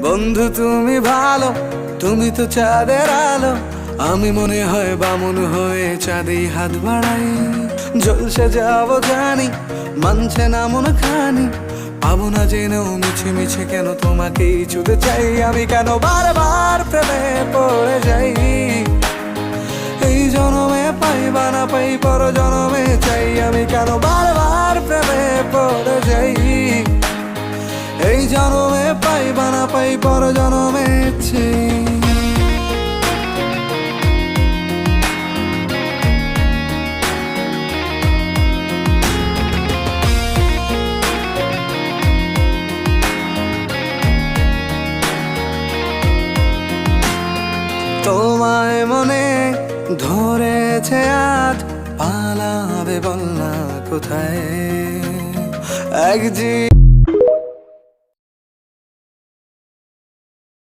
বন্ধু তুমি ভালো, তুমি তো চাঁদের আলো। আমি মনে হয় বামুন হয়ে চাঁদে হাত বাড়াই। জলসে যাবো জানি, মানছে না মন খানি। পাবো না জেনেও মিছে মিছে কেন তোমাকেই ছুতে চাই। আমি কেন বারবার প্রেমে পড়ে যাই। এই জনমে পাই বা না পাই, পর জনমে চাই। আমি কেন বারবার প্রেমে পড়ে যাই। এই জনমে পাই বা না পাই, পর জনমে চাই। তোমায় মনে ধরেছে আজ, পালাবে বল না কোথায়। এক